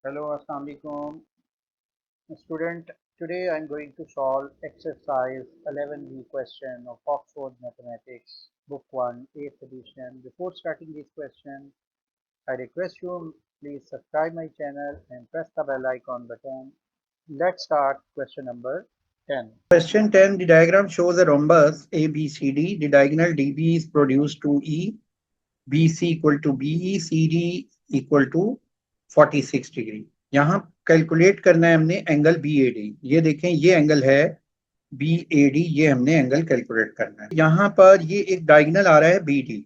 Hello, Assalamu alaikum. Student, today I'm going to solve exercise 11B question of Oxford Mathematics, Book 1, 8th edition. Before starting this question, I request you please subscribe my channel and press the bell icon button. Let's start question number 10. Question 10. The diagram shows a rhombus ABCD. The diagonal DB is produced to E, BC equal to BE, CD equal to 46 degree. यहाँ calculate करना है हमने angle BAD। ये देखें, ये angle है BAD, ये हमने एंगल कैलकुलेट करना है। यहाँ पर ये एक डायगोनल आ रहा है BD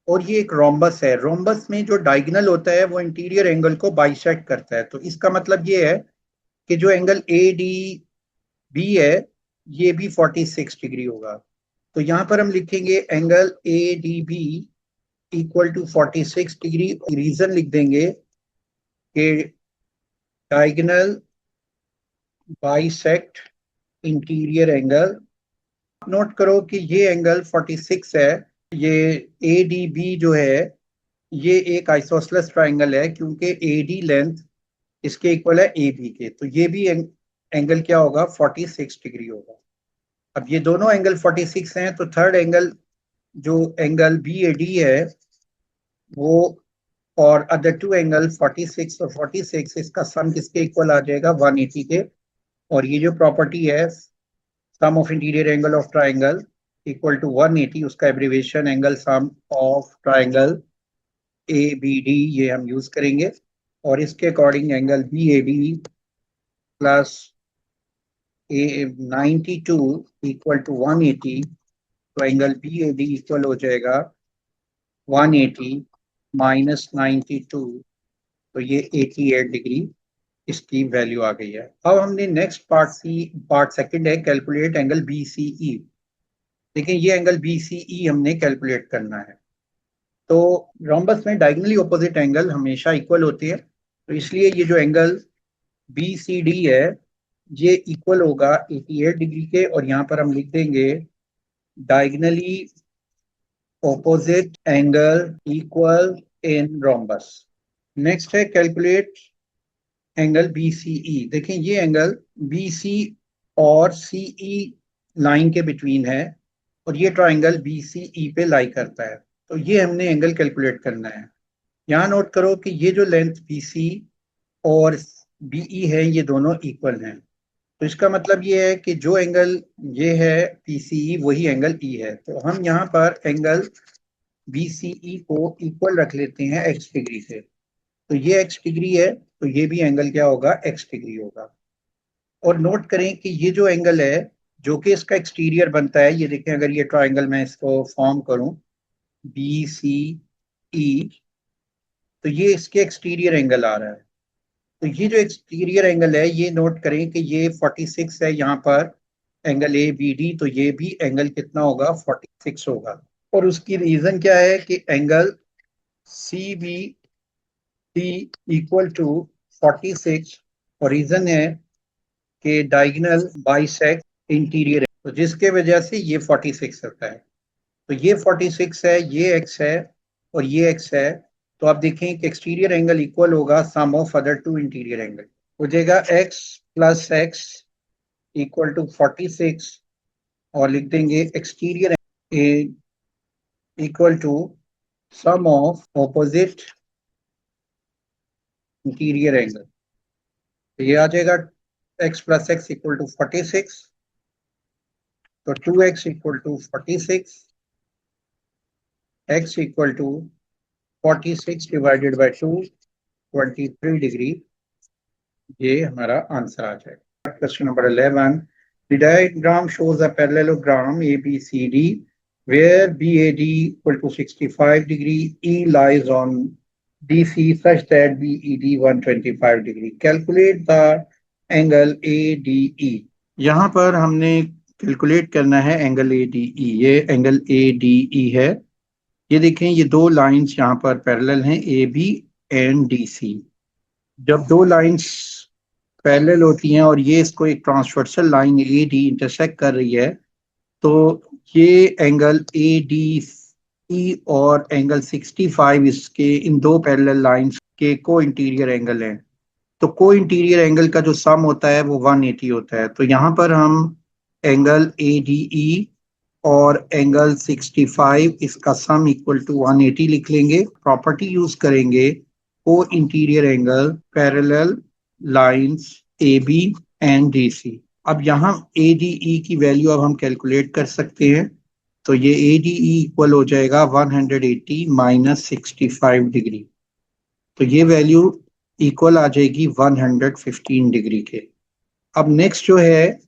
और ये एक रोम्बस है। रोम्बस में जो डायगोनल होता है वो इंटीरियर एंगल को बाइसेक्ट करता है। तो इसका मतलब ये है कि जो एंगल ADB है ये भी 46 डिग्री होगा। तो यहाँ पर हम लिखेंगे angle ADB equal to 46 degree. Reason लिख देंगे कि diagonal bisect interior angle. Note करो कि ये एंगल 46 है। ये ADB जो है ये एक आइसोसेलेस ट्राइंगल है क्योंकि AD लेंथ इसके इक्वल है AB के। तो ये भी एंगल क्या होगा, 46 डिग्री होगा। अब ये दोनों एंगल 46 हैं तो थर्ड एंगल जो एंगल BAD है वो और अदर टू एंगल 46 और 46 इसका सम किसके इक्वल आ जाएगा, 180 के। और ये जो प्रॉपर्टी है sum of interior angle of triangle equal to 180, उसका abbreviation angle sum of triangle ABD ये हम यूज करेंगे। और इसके according angle BAD plus 92 equal to 180, तो एंगल BAD इक्वल हो जाएगा 180 माइनस 92, तो ये 88 डिग्री इसकी वैल्यू आ गई है। अब हमने नेक्स्ट पार्ट सेकंड है कैलकुलेट एंगल BCE। देखिए ये एंगल BCE हमने कैलकुलेट करना है। तो रोम्बस में डायगोनली ऑपोजिट एंगल हमेशा इक्वल होते हैं, तो इसलिए ये जो एंगल BCD है ये इक्वल होगा 88 डिग्री के। और यहाँ पर हम लिख देंगे diagonally opposite angle equal in rhombus. Next है कैलकुलेट एंगल BCE। देखें ये एंगल BC और CE लाइन के बिटवीन है और ये ट्राइंगल BCE पे लाई करता है। तो ये हमने एंगल कैलकुलेट करना है। यहाँ नोट करो कि ये जो लेंथ BC और BE है ये दोनों इक्वल हैं। तो इसका मतलब ये है कि जो एंगल ये है PCE वही एंगल E है। तो हम यहाँ पर एंगल BCE को इक्वल रख लेते हैं x डिग्री से। तो ये x डिग्री है तो ये भी एंगल क्या होगा, x डिग्री होगा। और नोट करें कि ये जो एंगल है जो कि इसका एक्सटीरियर बनता है, ये देखें अगर ये ट्राइंगल मैं इसको फॉर्म करूं BCE, तो ये इसके एक्सटीरियर एंगल आ रहा है। तो ये जो एक्सटीरियर एंगल है ये नोट करें कि ये 46 है यहाँ पर एंगल ABD, तो ये भी एंगल कितना होगा, 46 होगा। और उसकी रीजन क्या है कि एंगल CBD इक्वल टू 46, और रीजन है कि डायगोनल बाइसेक्ट इंटीरियर है, तो जिसके वजह से ये 46 होता है। तो ये 46 है, ये x है और ये x है। तो आप देखें कि एक्सटीरियर एंगल इक्वल होगा sum of other two interior angle. हो जाएगा x plus x equal to 46 और लिख देंगे exterior equal to sum of opposite interior angle. तो ये आ जाएगा x plus x equal to 46, तो 2x equal to 46, x equal to 46 divided by 2, 23 degree, ये हमारा आंसर आ जाएगा। Question number 11, the diagram shows a parallelogram ABCD where BAD equal to 65 degree, E lies on DC such that BED 125 degree. Calculate the angle ADE. यहाँ पर हमने calculate करना है angle ADE। ये एंगल ADE है। ये देखें ये दो लाइंस यहाँ पर पैरेलल हैं AB एंड DC। जब दो लाइंस पैरेलल होती हैं और ये इसको एक ट्रांसवर्सल लाइन AD इंटरसेक्ट कर रही है, तो ये एंगल ADE और एंगल 65 इसके इन दो पैरेलल लाइंस के को इंटीरियर एंगल हैं। तो को इंटीरियर एंगल का जो सम होता है वो 180 होता है। तो यहाँ पर हम एंगल ADE और एंगल 65 इसका सम इक्वल टू 180 लिख लेंगे। प्रॉपर्टी यूज करेंगे को interior angle parallel lines AB and DC। अब यहाँ ADE की वैल्यू अब हम कैलकुलेट कर सकते हैं। तो ये ADE इक्वल हो जाएगा 180 माइनस 65 डिग्री। तो ये वैल्यू इक्वल आ जाएगी 115 डिग्री के। अब नेक्स्ट जो है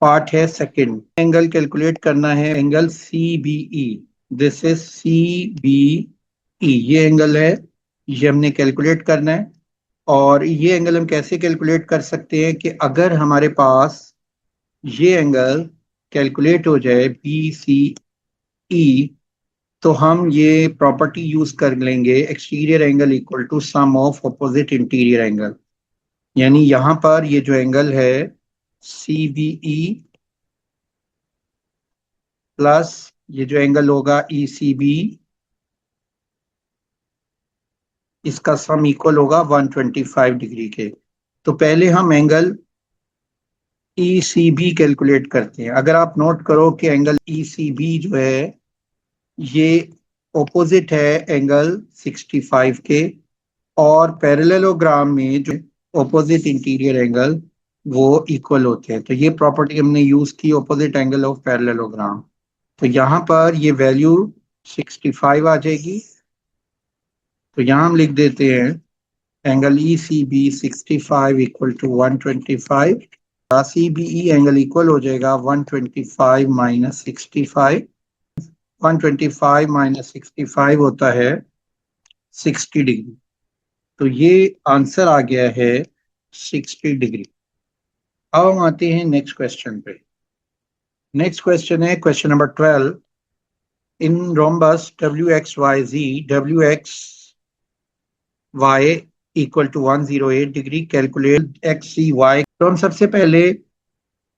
पार्ट है सेकंड, एंगल कैलकुलेट करना है angle CBE। This is CBE, ये एंगल है, ये हमने कैलकुलेट करना है। और ये एंगल हम कैसे कैलकुलेट कर सकते हैं कि अगर हमारे पास ये एंगल कैलकुलेट हो जाए BCE, तो हम ये प्रॉपर्टी यूज कर लेंगे exterior angle equal to sum of opposite interior angle. यानी यहां पर ये जो एंगल है CBE प्लस ये जो एंगल होगा ECB, इसका सम इक्वल होगा 125 डिग्री के। तो पहले हम एंगल ECB कैलकुलेट करते हैं। अगर आप नोट करो कि एंगल ECB जो है ये ऑपोजिट है एंगल 65 के, और पैरेललोग्राम में जो ऑपोजिट इंटीरियर एंगल वो इक्वल होते हैं। तो ये प्रॉपर्टी हमने यूज की ऑपोजिट एंगल ऑफ पैरेललोग्राम। तो यहाँ पर ये वैल्यू 65 आ जाएगी। तो यहाँ हम लिख देते हैं angle ECB 65 equal to 125। CBE angle equal हो जाएगा 125 माइनस 65। 125 माइनस 65 होता है 60 डिग्री। तो ये आंसर आ गया है 60 डिग्री। अब हम आते हैं नेक्स्ट क्वेश्चन पे। नेक्स्ट क्वेश्चन है question number 12। In rhombus WXYZ, WXY equal to 108 degree, calculate XCY। तो हम सबसे पहले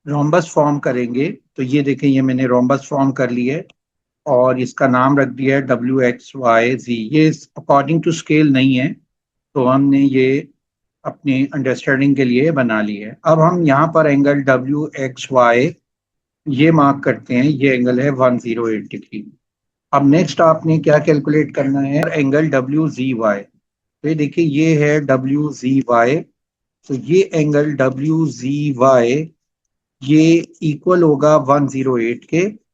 रोम्बस फॉर्म करेंगे। तो ये देखें, ये मैंने रोम्बस फॉर्म कर लिया है और इसका नाम रख दिया है WXYZ। ये अकॉर्डिंग टू स्केल नहीं है, तो हमने ये अपनी अंडरस्टैंडिंग के लिए बना ली है। अब हम यहाँ पर एंगल WXY ये मार्क करते हैं, ये एंगल है 108 डिग्री। अब नेक्स्ट आपने क्या कैलकुलेट करना है, एंगल WZY। तो ये देखिए, ये है WZY। तो ये एंगल WZY ये इक्वल होगा 108 के।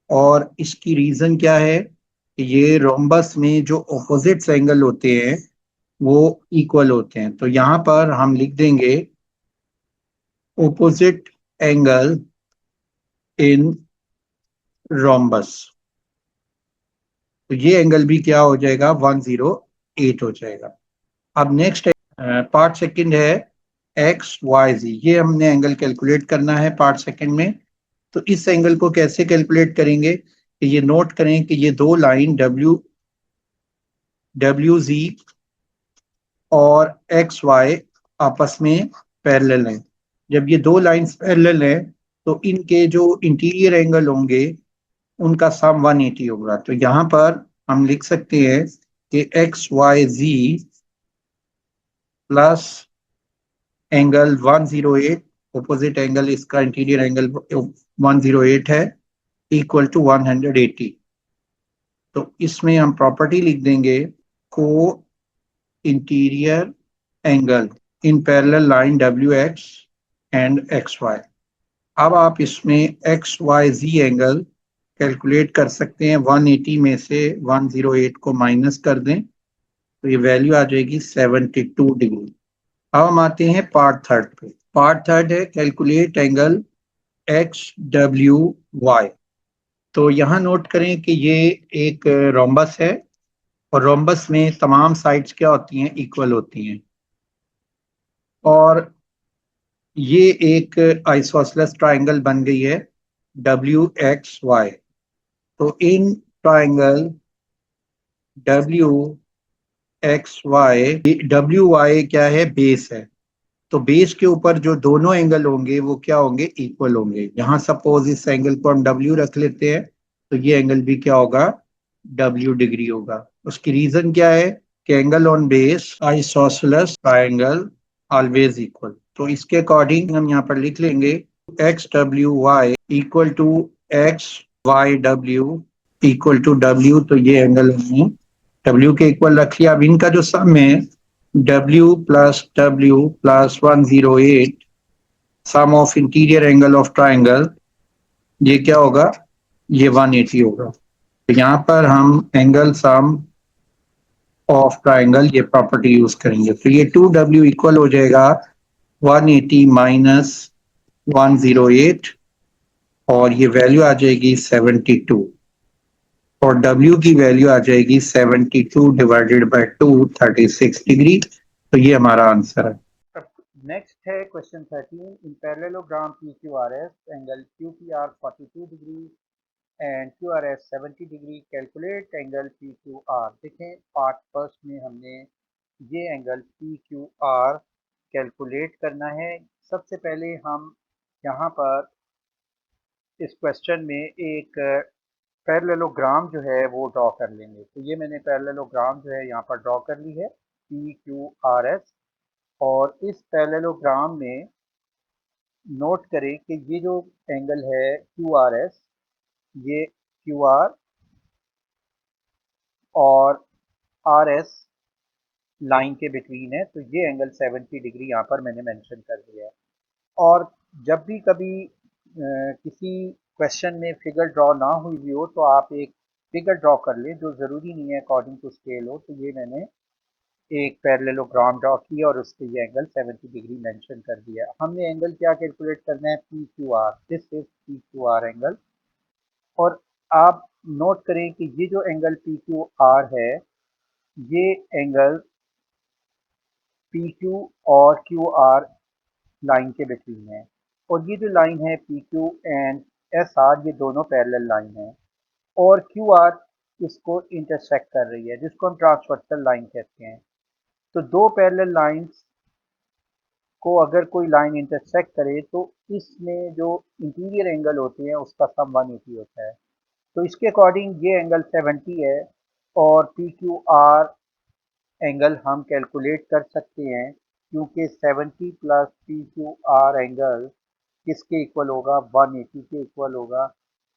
और इसकी रीजन क्या है, ये रोम्बस में जो ऑपोजिट एंगल होते हैं वो इक्वल होते हैं। तो यहाँ पर हम लिख देंगे opposite angle in rhombus। तो ये एंगल भी क्या हो जाएगा, 108 हो जाएगा। अब नेक्स्ट पार्ट सेकंड है XYZ। ये हमने एंगल कैलकुलेट करना है पार्ट सेकंड में। तो इस एंगल को कैसे कैलकुलेट करेंगे कि ये नोट करें कि ये दो लाइन WZ और XY आपस में पैरेलल हैं। जब ये दो लाइंस पैरेलल हैं तो इनके जो इंटीरियर एंगल होंगे उनका सम 180 होगा। तो यहाँ पर हम लिख सकते हैं कि XYZ plus angle 108, opposite angle इसका इंटीरियर एंगल 108 है, इक्वल टू 180। तो इसमें हम प्रॉपर्टी लिख देंगे को interior angle in parallel line WX and XY। अब आप इसमें XYZ एंगल कैलकुलेट कर सकते हैं। 180 में से 108 को माइनस कर दें तो ये वैल्यू आ जाएगी 72 डिग्री। अब हम आते हैं पार्ट थर्ड पे। पार्ट थर्ड है कैलकुलेट एंगल XWY। तो यहाँ नोट करें कि ये एक रोम्बस है और रोम्बस में तमाम साइड्स क्या होती हैं, इक्वल होती हैं। और ये एक आइसोसेलेस ट्राइंगल बन गई है WXY। तो इन ट्राइंगल WY क्या है, बेस है। तो बेस के ऊपर जो दोनों एंगल होंगे वो क्या होंगे, इक्वल होंगे। यहाँ सपोज इस एंगल को हम W रख लेते हैं, तो ये एंगल भी क्या होगा, W डिग्री होगा। उसकी रीजन क्या है कि angle on base isosceles triangle always equal. तो इसके अकॉर्डिंग हम यहाँ पर लिख लेंगे X W Y equal to X Y W equal to W. तो ये एंगल हमने डब्ल्यू के इक्वल रख लिया। अब इनका जो सम है W plus 108 sum of interior angle of triangle, ये क्या होगा, ये 180 होगा। तो यहाँ पर हम एंगल सम ऑफ ट्राइंगल ये प्रॉपर्टी यूज करेंगे। तो ये 2W इक्वल हो जाएगा 180 माइनस 108 और ये वैल्यू आ जाएगी 72 और W की वैल्यू आ जाएगी 72 डिवाइडेड बाय 2 36 डिग्री। तो ये हमारा आंसर है। नेक्स्ट है question 13। In parallelogram PQRS angle QPR 42 degree and QRS 70 degree, calculate angle PQR। देखें पार्ट फर्स्ट में हमने ये एंगल PQR कैलकुलेट करना है। सबसे पहले हम यहाँ पर इस क्वेश्चन में एक पैरेललोग्राम जो है वो ड्रॉ कर लेंगे। तो ये मैंने पैरेललोग्राम जो है यहाँ पर ड्रॉ कर ली है PQRS। और इस पैरेललोग्राम में नोट करें कि ये जो एंगल है QRS, ये QR और RS लाइन के बिटवीन है। तो ये एंगल 70 डिग्री यहाँ पर मैंने मेंशन कर दिया है। और जब भी कभी किसी क्वेश्चन में फिगर ड्रॉ ना हुई हो तो आप एक फिगर ड्रॉ कर लें, जो ज़रूरी नहीं है अकॉर्डिंग टू स्केल हो। तो ये मैंने एक पैरेललोग्राम ड्रॉ किया और उसके ये एंगल 70 डिग्री मेंशन कर दिया। हमने एंगल क्या कैलकुलेट करना है, PQR। This is PQR angle. और आप नोट करें कि ये जो एंगल PQR है, ये एंगल PQ और QR लाइन के बिटवीन है। और ये जो लाइन है PQ एंड SR, ये दोनों पैरेलल लाइन है और QR इसको इंटरसेक्ट कर रही है, जिसको हम ट्रांसवर्सल लाइन कहते हैं। तो दो पैरेलल लाइंस को अगर कोई लाइन इंटरसेक्ट करे तो इसमें जो इंटीरियर एंगल होते हैं उसका सम 180 होता है। तो इसके अकॉर्डिंग ये एंगल 70 है और PQR एंगल हम कैलकुलेट कर सकते हैं, क्योंकि 70 प्लस PQR एंगल किसके इक्वल होगा, 180 के इक्वल होगा।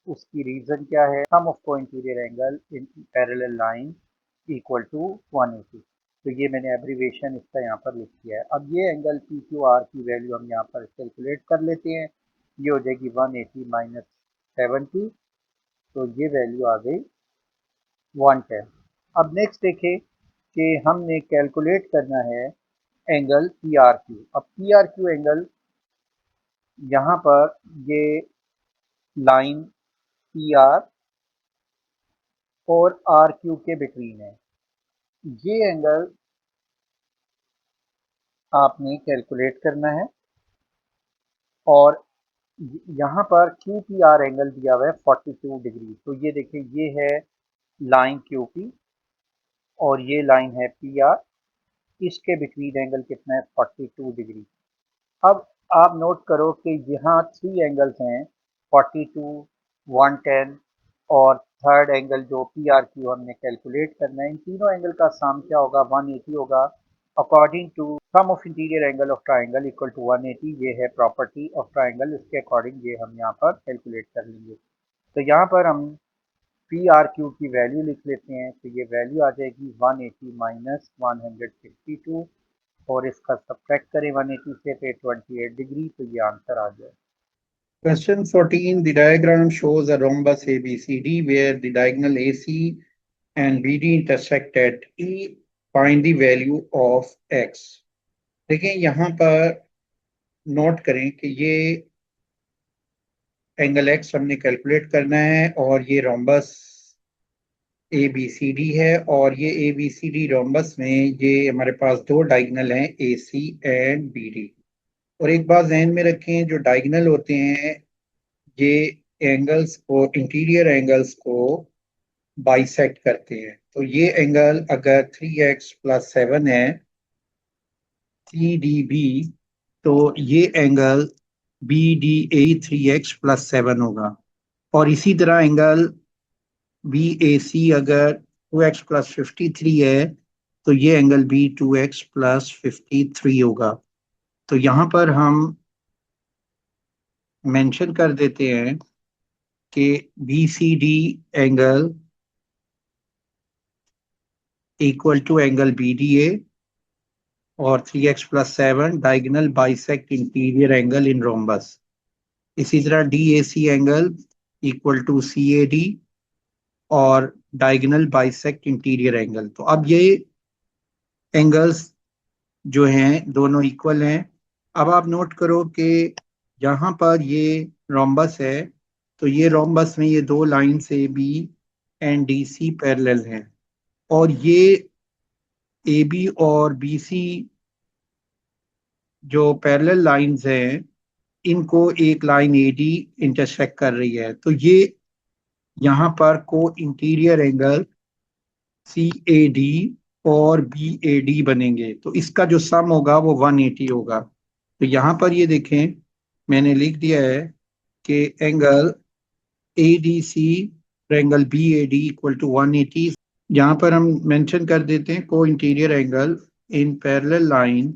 उसकी रीज़न क्या है, sum of co-interior angle in parallel line equal to 180। तो ये मैंने एब्रीवेशन इसका यहाँ पर लिख दिया है। अब ये एंगल PQR की वैल्यू हम यहाँ पर कैलकुलेट कर लेते हैं। ये हो जाएगी 180 माइनस 70, तो ये वैल्यू आ गई 110। अब नेक्स्ट देखें कि हमने कैलकुलेट करना है एंगल PRQ। अब PRQ एंगल यहाँ पर ये लाइन PR और RQ के बिटवीन है। ये एंगल आपने कैलकुलेट करना है और यहाँ पर QPR एंगल दिया हुआ है 42 डिग्री। तो ये देखिए, ये है लाइन QP और ये लाइन है PR। इसके बिटवीन एंगल कितना है, 42 डिग्री। अब आप नोट करो कि यहाँ 3 एंगल्स हैं, 42, 110 और थर्ड एंगल जो PRQ हमने कैलकुलेट करना है। इन तीनों एंगल का सम क्या होगा, 180 होगा। According to sum of interior angle of triangle equal to 180, ये है प्रॉपर्टी ऑफ ट्राइंगल। इसके अकॉर्डिंग ये हम यहाँ पर कैलकुलेट कर लेंगे। तो यहाँ पर हम PRQ की वैल्यू लिख लेते हैं। तो ये वैल्यू आ जाएगी 180 माइनस 162 और इसका सब्ट्रैक्ट करें 180 से, पे 28 डिग्री। तो ये आंसर आ जाए। Question 14, the diagram shows a rhombus ABCD where the diagonal AC and BD intersect at E. Find the value of X. देखें यहाँ पर नोट करें कि ये एंगल X हमने कैलकुलेट करना है और ये रोम्बस ABCD है और ये ABCD रोम्बस में ये हमारे पास दो डायगोनल हैं AC एंड BD। और एक बात ध्यान में रखें, जो डायगोनल होते हैं ये एंगल्स को, इंटीरियर एंगल्स को बाइसेक्ट करते हैं। तो ये एंगल अगर 3x प्लस 7 है CDB, तो ये एंगल BDA 3x प्लस 7 होगा। और इसी तरह एंगल BAC अगर 2x प्लस 53 है तो ये एंगल B 2x प्लस 53 होगा। तो यहाँ पर हम मेंशन कर देते हैं कि BCD angle equal to angle BDA और 3x + 7 diagonal bisect interior angle in rhombus. इसी तरह DAC angle equal to CAD और डायगोनल बाइसेक्ट इंटीरियर एंगल। तो अब ये एंगल्स जो हैं दोनों इक्वल हैं। अब आप नोट करो कि यहाँ पर ये रोम्बस है, तो ये रोम्बस में ये दो line AB and DC parallel हैं, और ये AB और BC जो पैरेलल लाइंस हैं इनको एक लाइन AD इंटरसेक्ट कर रही है। तो ये यहाँ पर को इंटीरियर एंगल CAD और BAD बनेंगे, तो इसका जो सम होगा वो 180 होगा। तो यहाँ पर ये देखें मैंने लिख दिया है कि एंगल ADC और एंगल BAD इक्वल टू 180। यहाँ पर हम मेंशन कर देते हैं co-interior angle in parallel line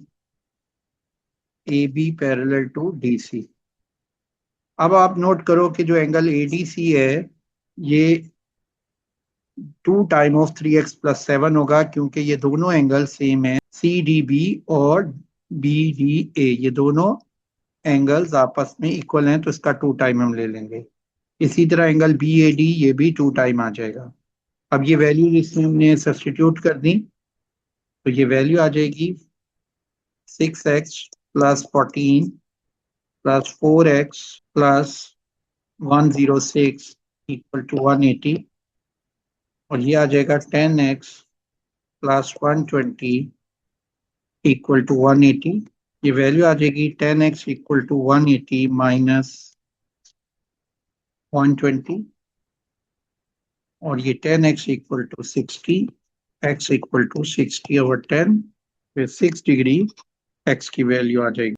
AB parallel to DC। अब आप नोट करो कि जो एंगल ADC है ये 2 टाइम ऑफ 3x + 7 होगा, क्योंकि ये दोनों एंगल सेम है। CDB और BDA ये दोनों एंगल्स आपस में इक्वल हैं, तो इसका 2 टाइम हम ले लेंगे। इसी तरह एंगल BAD ये भी 2 टाइम आ जाएगा। अब ये वैल्यू इसमें हमने सब्स्टिट्यूट कर दी, तो ये वैल्यू आ जाएगी 6x + 14 + 4x + 106 इक्वल टू 180, और ये आ जाएगा 10x + 120 इक्वल टू 180। ये वैल्यू आ जाएगी 10x इक्वल टू 180 माइनस 120, और ये 10x equal to 60, x equal to 60/10, फिर 6 डिग्री x की वैल्यू आ जाएगी।